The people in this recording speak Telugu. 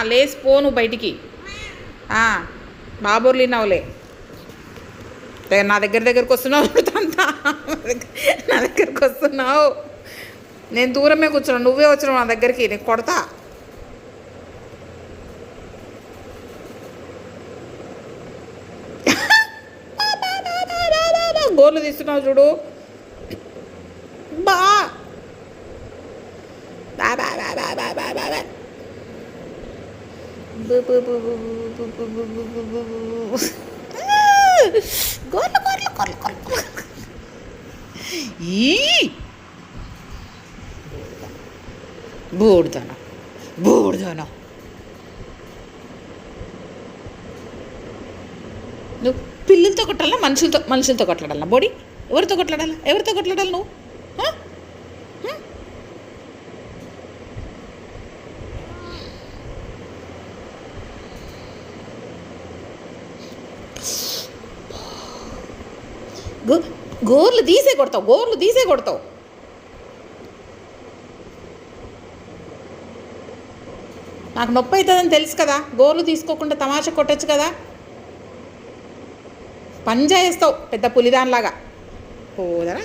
లేచి పోను బయటికి. బాబోర్లు విన్నావులే. నా దగ్గరికి వస్తున్నావు. నా దగ్గరికి వస్తున్నావు. నేను దూరమే కూర్చున్నాను, నువ్వే వచ్చినావు నా దగ్గరికి. నేను కొడతా. గోర్లు తీస్తున్నావు చూడు. బా గోర్లు గోర్లు గోర్లు గోర్లు. బూడుదానా బూడుదానా. నువ్వు పిల్లలతో కొట్టాలా, మనుషులతో కొట్లాడాలా? బోడి ఎవరితో కొట్లాడాలి నువ్వు? గోర్లు తీసే కొడతావు. నాకు నొప్పి అవుతుందని తెలుసు కదా. గోర్లు తీసుకోకుండా తమాషా కొట్టచ్చు కదా. పంజా వేస్తావు పెద్ద పులిదానిలాగా. పోదరా.